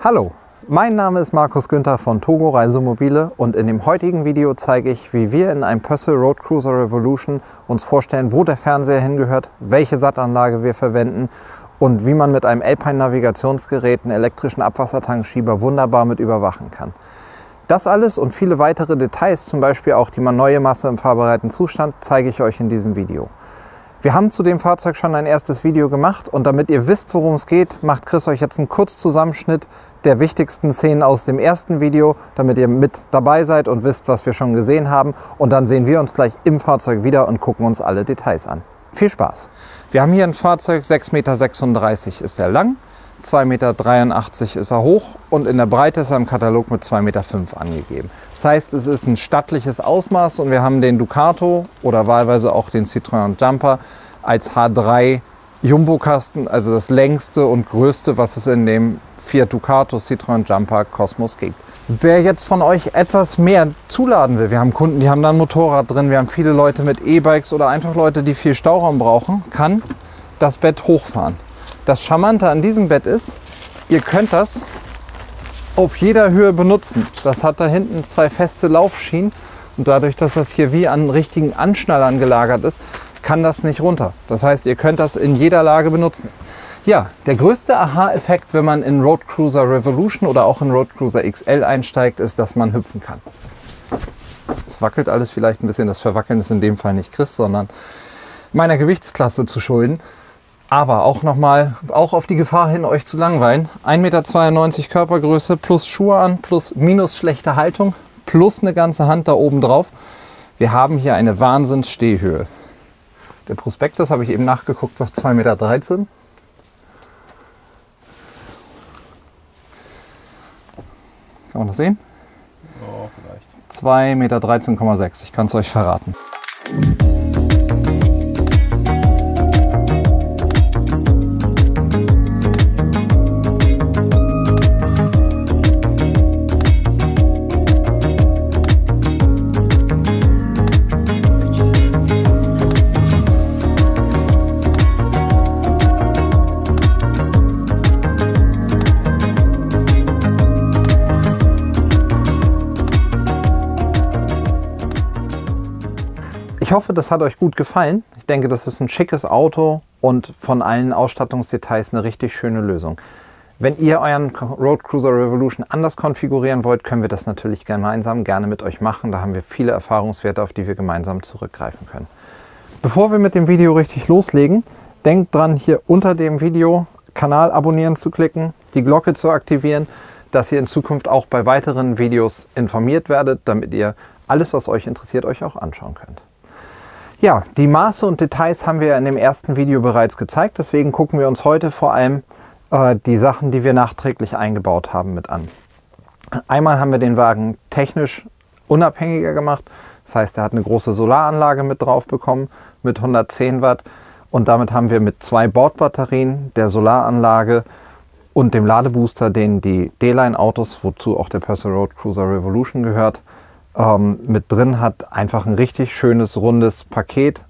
Hallo, mein Name ist Markus Günther von Togo Reisemobile und in dem heutigen Video zeige ich, wie wir in einem Purcell Road Cruiser Revolution uns vorstellen, wo der Fernseher hingehört, welche Sattanlage wir verwenden und wie man mit einem Alpine Navigationsgerät einen elektrischen Abwassertankschieber wunderbar mit überwachen kann. Das alles und viele weitere Details, zum Beispiel auch die neue Masse im fahrbereiten Zustand, zeige ich euch in diesem Video. Wir haben zu dem Fahrzeug schon ein erstes Video gemacht und damit ihr wisst, worum es geht, macht Chris euch jetzt einen Kurzzusammenschnitt der wichtigsten Szenen aus dem ersten Video, damit ihr mit dabei seid und wisst, was wir schon gesehen haben. Und dann sehen wir uns gleich im Fahrzeug wieder und gucken uns alle Details an. Viel Spaß! Wir haben hier ein Fahrzeug, 6,36 Meter ist er lang, 2,83 Meter ist er hoch und in der Breite ist er im Katalog mit 2,5 Meter angegeben. Das heißt, es ist ein stattliches Ausmaß und wir haben den Ducato oder wahlweise auch den Citroën Jumper als H3 Jumbo-Kasten, also das längste und größte, was es in dem Fiat Ducato Citroën Jumper Cosmos gibt. Wer jetzt von euch etwas mehr zuladen will, wir haben Kunden, die haben da ein Motorrad drin, wir haben viele Leute mit E-Bikes oder einfach Leute, die viel Stauraum brauchen, kann das Bett hochfahren. Das Charmante an diesem Bett ist, ihr könnt das auf jeder Höhe benutzen. Das hat da hinten zwei feste Laufschienen und dadurch, dass das hier wie an richtigen Anschnallern gelagert ist, kann das nicht runter. Das heißt, ihr könnt das in jeder Lage benutzen. Ja, der größte Aha-Effekt, wenn man in Road Cruiser Revolution oder auch in Road Cruiser XL einsteigt, ist, dass man hüpfen kann. Es wackelt alles vielleicht ein bisschen. Das Verwackeln ist in dem Fall nicht Chris, sondern meiner Gewichtsklasse zu schulden. Aber auch nochmal, auch auf die Gefahr hin, euch zu langweilen, 1,92 Meter Körpergröße plus Schuhe an, plus minus schlechte Haltung, plus eine ganze Hand da oben drauf. Wir haben hier eine Wahnsinns-Stehhöhe. Der Prospekt, habe ich eben nachgeguckt, sagt 2,13 Meter. Kann man das sehen? Ja, vielleicht. 2,13,6 Meter, ich kann es euch verraten. Ich hoffe, das hat euch gut gefallen. Ich denke, das ist ein schickes Auto und von allen Ausstattungsdetails eine richtig schöne Lösung. Wenn ihr euren Road Cruiser Revolution anders konfigurieren wollt, können wir das natürlich gemeinsam gerne mit euch machen. Da haben wir viele Erfahrungswerte, auf die wir gemeinsam zurückgreifen können. Bevor wir mit dem Video richtig loslegen, denkt dran, hier unter dem Video Kanal abonnieren zu klicken, die Glocke zu aktivieren, dass ihr in Zukunft auch bei weiteren Videos informiert werdet, damit ihr alles, was euch interessiert, euch auch anschauen könnt. Ja, die Maße und Details haben wir in dem ersten Video bereits gezeigt, deswegen gucken wir uns heute vor allem die Sachen, die wir nachträglich eingebaut haben, mit an. Einmal haben wir den Wagen technisch unabhängiger gemacht, das heißt, er hat eine große Solaranlage mit drauf bekommen mit 110 Watt und damit haben wir mit 2 Bordbatterien, der Solaranlage und dem Ladebooster, den die D-Line Autos, wozu auch der Purcell Road Cruiser Revolution gehört, mit drin hat, einfach ein richtig schönes, rundes Paket.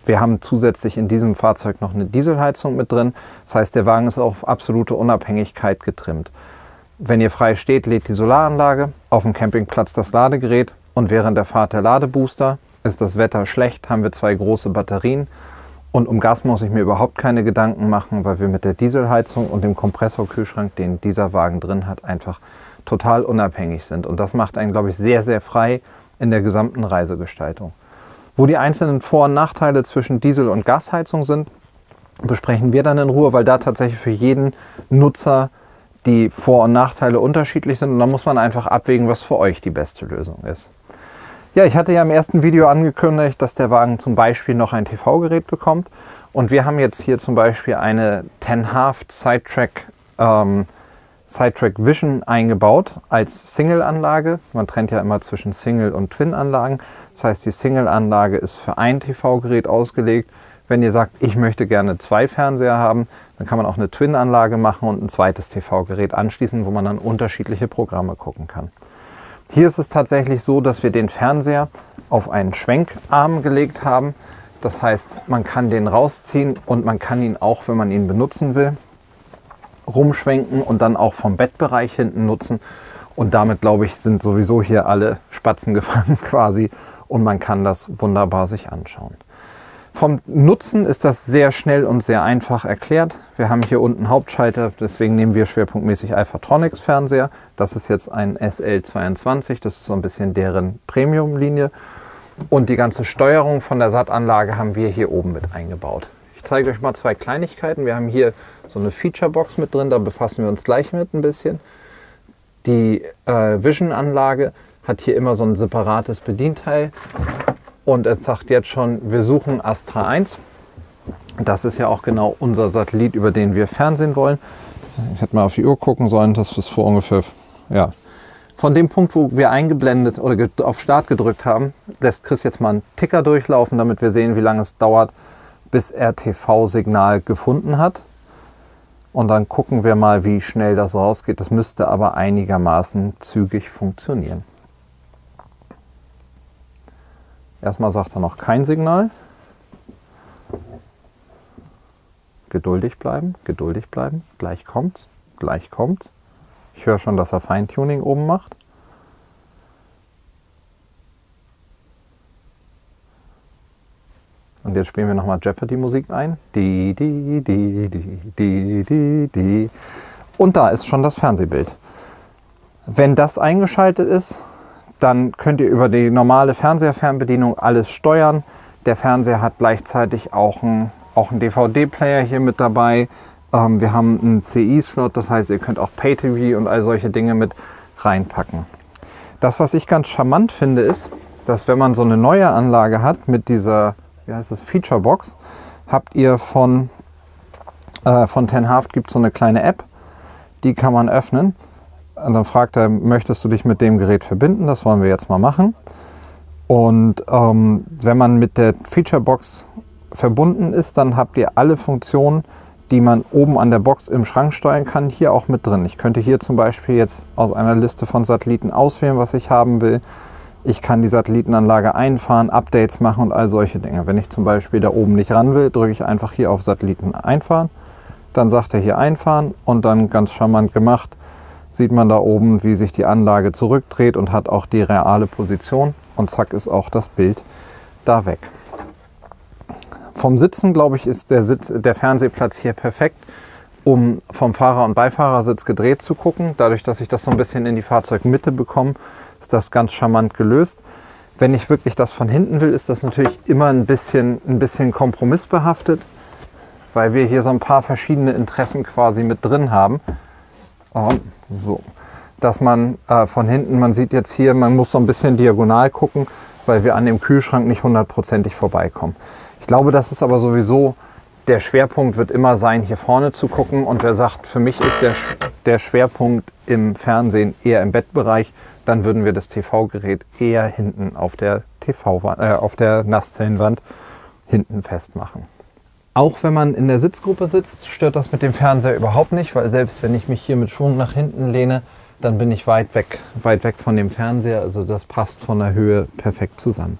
Wir haben zusätzlich in diesem Fahrzeug noch eine Dieselheizung mit drin. Das heißt, der Wagen ist auf absolute Unabhängigkeit getrimmt. Wenn ihr frei steht, lädt die Solaranlage, auf dem Campingplatz das Ladegerät und während der Fahrt der Ladebooster. Ist das Wetter schlecht, haben wir 2 große Batterien. Und um Gas muss ich mir überhaupt keine Gedanken machen, weil wir mit der Dieselheizung und dem Kompressorkühlschrank, den dieser Wagen drin hat, einfach total unabhängig sind. Und das macht einen, glaube ich, sehr, sehr frei in der gesamten Reisegestaltung. Wo die einzelnen Vor- und Nachteile zwischen Diesel- und Gasheizung sind, besprechen wir dann in Ruhe, weil da tatsächlich für jeden Nutzer die Vor- und Nachteile unterschiedlich sind. Und da muss man einfach abwägen, was für euch die beste Lösung ist. Ja, ich hatte ja im ersten Video angekündigt, dass der Wagen zum Beispiel noch ein TV-Gerät bekommt. Und wir haben jetzt hier zum Beispiel eine Tenhaft Sidetrack Vision eingebaut als Single-Anlage. Man trennt ja immer zwischen Single- und Twin-Anlagen. Das heißt, die Single-Anlage ist für ein TV-Gerät ausgelegt. Wenn ihr sagt, ich möchte gerne 2 Fernseher haben, dann kann man auch eine Twin-Anlage machen und ein zweites TV-Gerät anschließen, wo man dann unterschiedliche Programme gucken kann. Hier ist es tatsächlich so, dass wir den Fernseher auf einen Schwenkarm gelegt haben. Das heißt, man kann den rausziehen und man kann ihn auch, wenn man ihn benutzen will, rumschwenken und dann auch vom Bettbereich hinten nutzen. Und damit, glaube ich, sind sowieso hier alle Spatzen gefangen quasi und man kann das wunderbar sich anschauen. Vom Nutzen ist das sehr schnell und sehr einfach erklärt. Wir haben hier unten Hauptschalter, deswegen nehmen wir schwerpunktmäßig Alphatronics Fernseher. Das ist jetzt ein SL22, das ist so ein bisschen deren Premium-Linie. Und die ganze Steuerung von der SAT-Anlage haben wir hier oben mit eingebaut. Ich zeige euch mal zwei Kleinigkeiten. Wir haben hier so eine Feature-Box mit drin, da befassen wir uns gleich mit ein bisschen. Die Vision-Anlage hat hier immer so ein separates Bedienteil. Und es sagt jetzt schon, wir suchen Astra 1. Das ist ja auch genau unser Satellit, über den wir Fernsehen wollen. Ich hätte mal auf die Uhr gucken sollen, das ist vor ungefähr, ja. Von dem Punkt, wo wir eingeblendet oder auf Start gedrückt haben, lässt Chris jetzt mal einen Ticker durchlaufen, damit wir sehen, wie lange es dauert, bis er TV-Signal gefunden hat. Und dann gucken wir mal, wie schnell das rausgeht. Das müsste aber einigermaßen zügig funktionieren. Erstmal sagt er noch kein Signal. Geduldig bleiben, gleich kommt's, gleich kommt's. Ich höre schon, dass er Feintuning oben macht. Und jetzt spielen wir nochmal Jeopardy-Musik ein. Die, die, die, die, die, die, die. Und da ist schon das Fernsehbild. Wenn das eingeschaltet ist, dann könnt ihr über die normale Fernseherfernbedienung alles steuern. Der Fernseher hat gleichzeitig auch einen DVD-Player hier mit dabei. Wir haben einen CI-Slot, das heißt, ihr könnt auch Pay-TV und all solche Dinge mit reinpacken. Das, was ich ganz charmant finde, ist, dass wenn man so eine neue Anlage hat mit dieser, wie heißt das, Feature-Box, habt ihr von Tenhaft gibt es so eine kleine App, die kann man öffnen. Und dann fragt er, möchtest du dich mit dem Gerät verbinden? Das wollen wir jetzt mal machen. Und wenn man mit der Featurebox verbunden ist, dann habt ihr alle Funktionen, die man oben an der Box im Schrank steuern kann, hier auch mit drin. Ich könnte hier zum Beispiel jetzt aus einer Liste von Satelliten auswählen, was ich haben will. Ich kann die Satellitenanlage einfahren, Updates machen und all solche Dinge. Wenn ich zum Beispiel da oben nicht ran will, drücke ich einfach hier auf Satelliten einfahren. Dann sagt er hier einfahren und dann ganz charmant gemacht, sieht man da oben, wie sich die Anlage zurückdreht und hat auch die reale Position. Und zack ist auch das Bild da weg. Vom Sitzen, glaube ich, ist der Fernsehplatz hier perfekt, um vom Fahrer- und Beifahrersitz gedreht zu gucken. Dadurch, dass ich das so ein bisschen in die Fahrzeugmitte bekomme, ist das ganz charmant gelöst. Wenn ich wirklich das von hinten will, ist das natürlich immer ein bisschen kompromissbehaftet, weil wir hier so ein paar verschiedene Interessen quasi mit drin haben. So, dass man von hinten, man sieht jetzt hier, man muss so ein bisschen diagonal gucken, weil wir an dem Kühlschrank nicht hundertprozentig vorbeikommen. Ich glaube, das ist aber sowieso, der Schwerpunkt wird immer sein, hier vorne zu gucken. Und wer sagt, für mich ist der Schwerpunkt im Fernsehen eher im Bettbereich, dann würden wir das TV-Gerät eher hinten auf der auf der Nasszellenwand hinten festmachen. Auch wenn man in der Sitzgruppe sitzt, stört das mit dem Fernseher überhaupt nicht, weil selbst wenn ich mich hier mit Schwung nach hinten lehne, dann bin ich weit weg von dem Fernseher. Also das passt von der Höhe perfekt zusammen.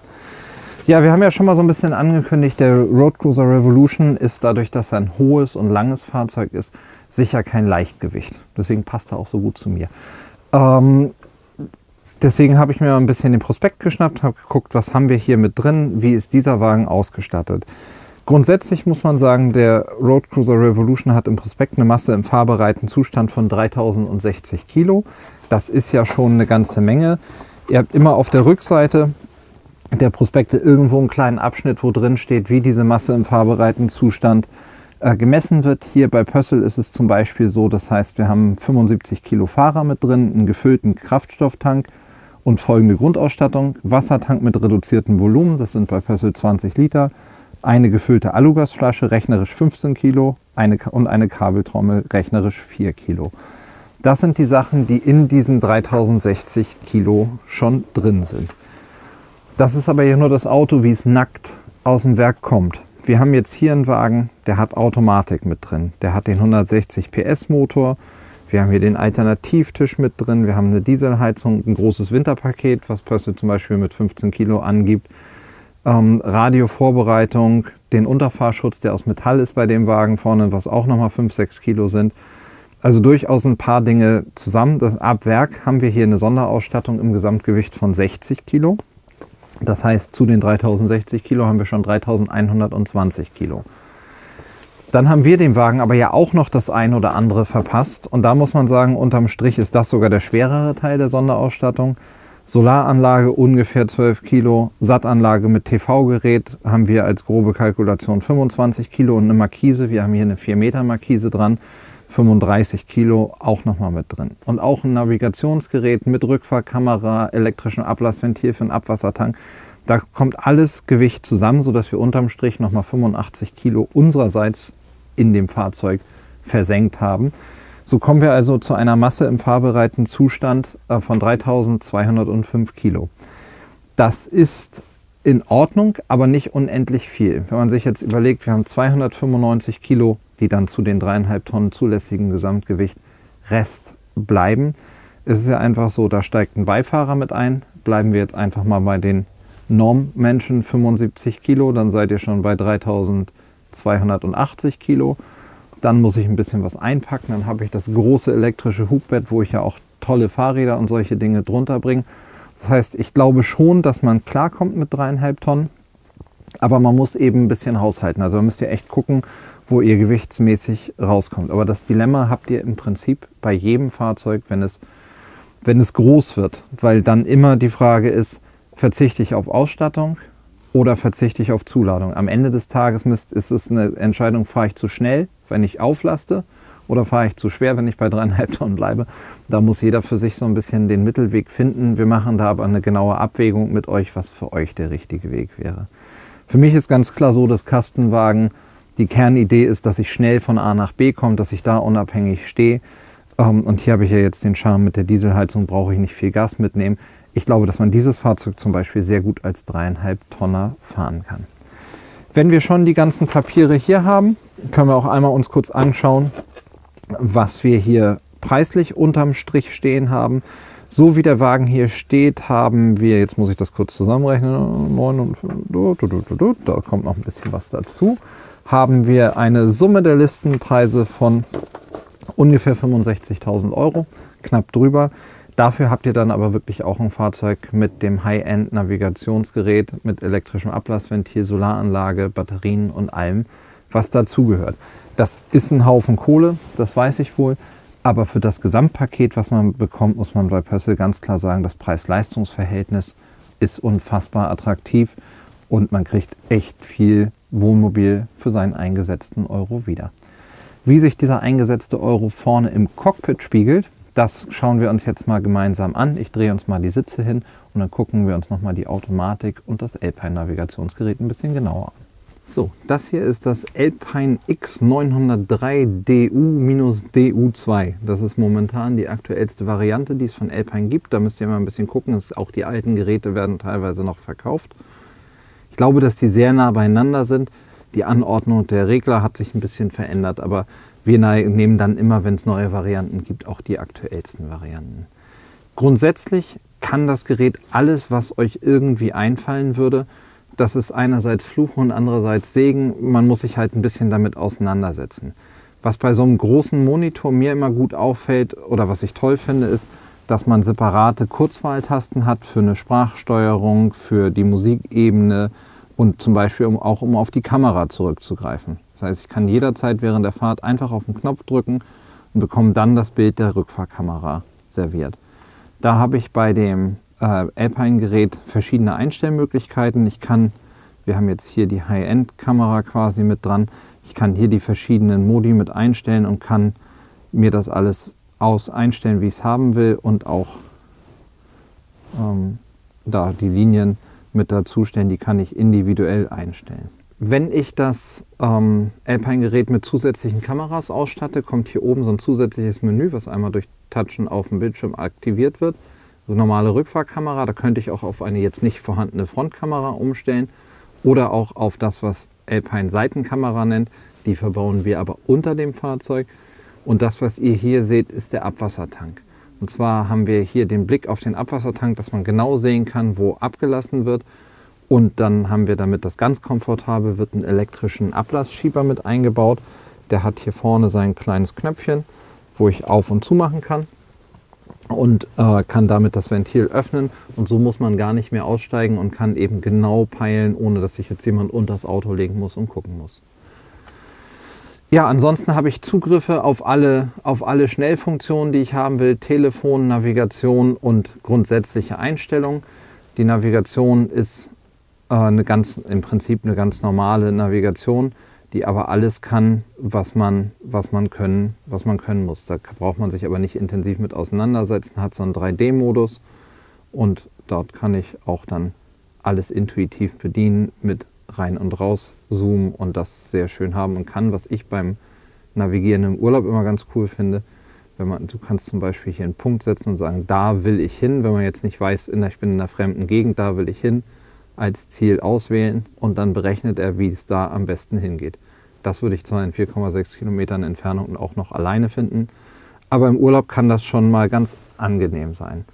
Ja, wir haben ja schon mal so ein bisschen angekündigt, der Road Cruiser Revolution ist dadurch, dass er ein hohes und langes Fahrzeug ist, sicher kein Leichtgewicht. Deswegen passt er auch so gut zu mir. Deswegen habe ich mir ein bisschen den Prospekt geschnappt, habe geguckt, was haben wir hier mit drin, wie ist dieser Wagen ausgestattet. Grundsätzlich muss man sagen, der Road Cruiser Revolution hat im Prospekt eine Masse im fahrbereiten Zustand von 3060 Kilo. Das ist ja schon eine ganze Menge. Ihr habt immer auf der Rückseite der Prospekte irgendwo einen kleinen Abschnitt, wo drin steht, wie diese Masse im fahrbereiten Zustand gemessen wird. Hier bei Pössl ist es zum Beispiel so, das heißt, wir haben 75 Kilo Fahrer mit drin, einen gefüllten Kraftstofftank und folgende Grundausstattung. Wassertank mit reduziertem Volumen, das sind bei Pössl 20 Liter. Eine gefüllte Alugasflasche, rechnerisch 15 Kilo, und eine Kabeltrommel, rechnerisch 4 Kilo. Das sind die Sachen, die in diesen 3060 Kilo schon drin sind. Das ist aber hier nur das Auto, wie es nackt aus dem Werk kommt. Wir haben jetzt hier einen Wagen, der hat Automatik mit drin. Der hat den 160 PS Motor. Wir haben hier den Alternativtisch mit drin. Wir haben eine Dieselheizung, ein großes Winterpaket, was Pössl zum Beispiel mit 15 Kilo angibt. Radiovorbereitung, den Unterfahrschutz, der aus Metall ist bei dem Wagen vorne, was auch nochmal 5-6 Kilo sind. also durchaus ein paar Dinge zusammen. Ab Werk haben wir hier eine Sonderausstattung im Gesamtgewicht von 60 Kilo. Das heißt, zu den 3060 Kilo haben wir schon 3120 Kilo. Dann haben wir dem Wagen aber ja auch noch das ein oder andere verpasst. Und da muss man sagen, unterm Strich ist das sogar der schwerere Teil der Sonderausstattung. Solaranlage ungefähr 12 Kilo, Sattanlage mit TV-Gerät haben wir als grobe Kalkulation 25 Kilo und eine Markise. Wir haben hier eine 4 Meter Markise dran, 35 Kilo auch nochmal mit drin. Und auch ein Navigationsgerät mit Rückfahrkamera, elektrischem Ablassventil für einen Abwassertank. Da kommt alles Gewicht zusammen, sodass wir unterm Strich nochmal 85 Kilo unsererseits in dem Fahrzeug versenkt haben. So kommen wir also zu einer Masse im fahrbereiten Zustand von 3205 Kilo. Das ist in Ordnung, aber nicht unendlich viel. Wenn man sich jetzt überlegt, wir haben 295 Kilo, die dann zu den 3,5 Tonnen zulässigen Gesamtgewicht Rest bleiben. Es ist ja einfach so, da steigt ein Beifahrer mit ein. Bleiben wir jetzt einfach mal bei den Normmenschen 75 Kilo, dann seid ihr schon bei 3280 Kilo. Dann muss ich ein bisschen was einpacken, dann habe ich das große elektrische Hubbett, wo ich ja auch tolle Fahrräder und solche Dinge drunter bringe. Das heißt, ich glaube schon, dass man klarkommt mit 3,5 Tonnen, aber man muss eben ein bisschen haushalten. Also da müsst ihr echt gucken, wo ihr gewichtsmäßig rauskommt. Aber das Dilemma habt ihr im Prinzip bei jedem Fahrzeug, wenn es groß wird, weil dann immer die Frage ist, verzichte ich auf Ausstattung oder verzichte ich auf Zuladung. Am Ende des Tages ist es eine Entscheidung, fahre ich zu schnell, wenn ich auflaste, oder fahre ich zu schwer, wenn ich bei 3,5 Tonnen bleibe. Da muss jeder für sich so ein bisschen den Mittelweg finden. Wir machen da aber eine genaue Abwägung mit euch, was für euch der richtige Weg wäre. Für mich ist ganz klar so, dass Kastenwagen, die Kernidee ist, dass ich schnell von A nach B komme, dass ich da unabhängig stehe. Und hier habe ich ja jetzt den Charme mit der Dieselheizung, brauche ich nicht viel Gas mitnehmen. Ich glaube, dass man dieses Fahrzeug zum Beispiel sehr gut als 3,5 Tonner fahren kann. Wenn wir schon die ganzen Papiere hier haben, können wir auch einmal uns kurz anschauen, was wir hier preislich unterm Strich stehen haben. So wie der Wagen hier steht, haben wir, jetzt muss ich das kurz zusammenrechnen, 9 und da kommt noch ein bisschen was dazu, haben wir eine Summe der Listenpreise von ungefähr 65.000 Euro, knapp drüber. Dafür habt ihr dann aber wirklich auch ein Fahrzeug mit dem High-End-Navigationsgerät, mit elektrischem Ablassventil, Solaranlage, Batterien und allem, was dazugehört. Das ist ein Haufen Kohle, das weiß ich wohl, aber für das Gesamtpaket, was man bekommt, muss man bei Pössl ganz klar sagen, das Preis-Leistungs-Verhältnis ist unfassbar attraktiv und man kriegt echt viel Wohnmobil für seinen eingesetzten Euro wieder. Wie sich dieser eingesetzte Euro vorne im Cockpit spiegelt, das schauen wir uns jetzt mal gemeinsam an. Ich drehe uns mal die Sitze hin und dann gucken wir uns nochmal die Automatik und das Alpine-Navigationsgerät ein bisschen genauer an. So, das hier ist das Alpine X903 DU-DU2. Das ist momentan die aktuellste Variante, die es von Alpine gibt. Da müsst ihr mal ein bisschen gucken. Auch die alten Geräte werden teilweise noch verkauft. Ich glaube, dass die sehr nah beieinander sind. Die Anordnung der Regler hat sich ein bisschen verändert, aber wir nehmen dann immer, wenn es neue Varianten gibt, auch die aktuellsten Varianten. Grundsätzlich kann das Gerät alles, was euch irgendwie einfallen würde. Das ist einerseits Fluch und andererseits Segen. Man muss sich halt ein bisschen damit auseinandersetzen. Was bei so einem großen Monitor mir immer gut auffällt oder was ich toll finde, ist, dass man separate Kurzwahltasten hat für eine Sprachsteuerung, für die Musikebene und zum Beispiel um auf die Kamera zurückzugreifen. Das heißt, ich kann jederzeit während der Fahrt einfach auf den Knopf drücken und bekomme dann das Bild der Rückfahrkamera serviert. Da habe ich bei dem Alpine-Gerät verschiedene Einstellmöglichkeiten. Wir haben jetzt hier die High-End-Kamera quasi mit dran. Ich kann hier die verschiedenen Modi mit einstellen und kann mir das alles einstellen, wie ich es haben will und auch da die Linien mit dazustellen, die kann ich individuell einstellen. Wenn ich das Alpine-Gerät mit zusätzlichen Kameras ausstatte, kommt hier oben so ein zusätzliches Menü, was einmal durch Touchen auf dem Bildschirm aktiviert wird. So normale Rückfahrkamera, da könnte ich auch auf eine jetzt nicht vorhandene Frontkamera umstellen oder auch auf das, was Alpine Seitenkamera nennt. Die verbauen wir aber unter dem Fahrzeug. Und das, was ihr hier seht, ist der Abwassertank. Und zwar haben wir hier den Blick auf den Abwassertank, dass man genau sehen kann, wo abgelassen wird. Und dann haben wir, damit das ganz komfortabel wird, einen elektrischen Ablassschieber mit eingebaut. Der hat hier vorne sein kleines Knöpfchen, wo ich auf und zu machen kann und kann damit das Ventil öffnen. Und so muss man gar nicht mehr aussteigen und kann eben genau peilen, ohne dass sich jetzt jemand unter das Auto legen muss und gucken muss. Ja, ansonsten habe ich Zugriffe auf alle Schnellfunktionen, die ich haben will. Telefon, Navigation und grundsätzliche Einstellungen. Die Navigation ist im Prinzip eine ganz normale Navigation, die aber alles kann, was man können muss. Da braucht man sich aber nicht intensiv mit auseinandersetzen, hat so einen 3D-Modus und dort kann ich auch dann alles intuitiv bedienen mit rein und raus zoomen und das sehr schön haben und kann, was ich beim Navigieren im Urlaub immer ganz cool finde. Du kannst zum Beispiel hier einen Punkt setzen und sagen, da will ich hin, wenn man jetzt nicht weiß, ich bin in einer fremden Gegend, da will ich hin, als Ziel auswählen und dann berechnet er, wie es da am besten hingeht. Das würde ich zwar in 4,6 Kilometern Entfernung auch noch alleine finden, aber im Urlaub kann das schon mal ganz angenehm sein.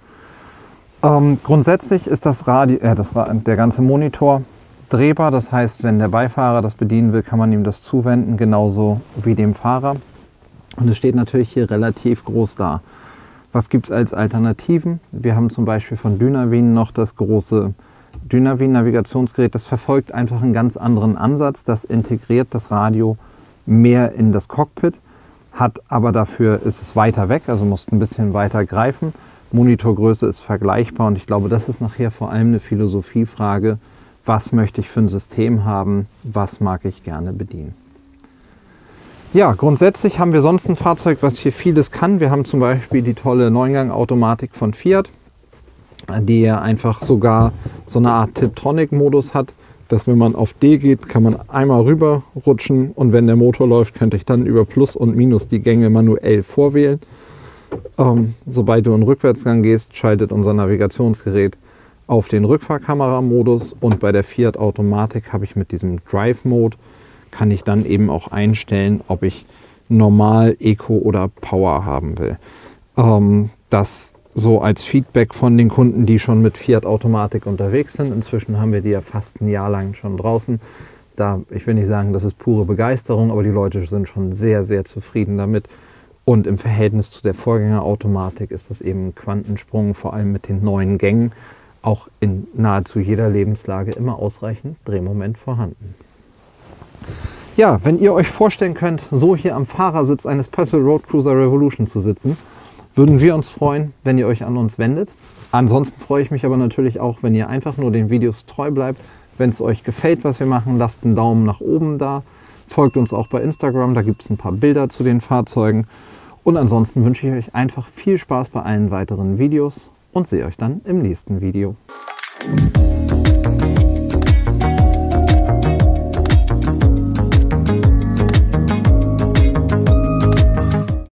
Grundsätzlich ist der ganze Monitor drehbar, das heißt, wenn der Beifahrer das bedienen will, kann man ihm das zuwenden, genauso wie dem Fahrer. Und es steht natürlich hier relativ groß da. Was gibt es als Alternativen? Wir haben zum Beispiel von Dynavin noch das große Dynavin-Navigationsgerät. Das verfolgt einfach einen ganz anderen Ansatz. Das integriert das Radio mehr in das Cockpit, aber dafür ist es weiter weg, also muss ein bisschen weiter greifen. Monitorgröße ist vergleichbar und ich glaube, das ist nachher vor allem eine Philosophiefrage. Was möchte ich für ein System haben? Was mag ich gerne bedienen? Ja, grundsätzlich haben wir sonst ein Fahrzeug, was hier vieles kann. Wir haben zum Beispiel die tolle 9-Gang-Automatik von Fiat, die ja einfach sogar so eine Art Tiptronic-Modus hat, dass wenn man auf D geht, kann man einmal rüber rutschen und wenn der Motor läuft, könnte ich dann über Plus und Minus die Gänge manuell vorwählen. Sobald du in Rückwärtsgang gehst, schaltet unser Navigationsgerät auf den Rückfahrkameramodus und bei der Fiat Automatik habe ich mit diesem Drive Mode, kann ich dann eben auch einstellen, ob ich normal, Eco oder Power haben will. Das so als Feedback von den Kunden, die schon mit Fiat Automatik unterwegs sind. Inzwischen haben wir die ja fast ein Jahr lang schon draußen. Ich will nicht sagen, das ist pure Begeisterung, aber die Leute sind schon sehr, sehr zufrieden damit. Und im Verhältnis zu der Vorgängerautomatik ist das eben ein Quantensprung, vor allem mit den neuen Gängen. Auch in nahezu jeder Lebenslage immer ausreichend Drehmoment vorhanden. Ja, wenn ihr euch vorstellen könnt, so hier am Fahrersitz eines Purcell Road Cruiser Revolution zu sitzen, würden wir uns freuen, wenn ihr euch an uns wendet. Ansonsten freue ich mich aber natürlich auch, wenn ihr einfach nur den Videos treu bleibt. Wenn es euch gefällt, was wir machen, lasst einen Daumen nach oben da. Folgt uns auch bei Instagram, da gibt es ein paar Bilder zu den Fahrzeugen. Und ansonsten wünsche ich euch einfach viel Spaß bei allen weiteren Videos und sehe euch dann im nächsten Video.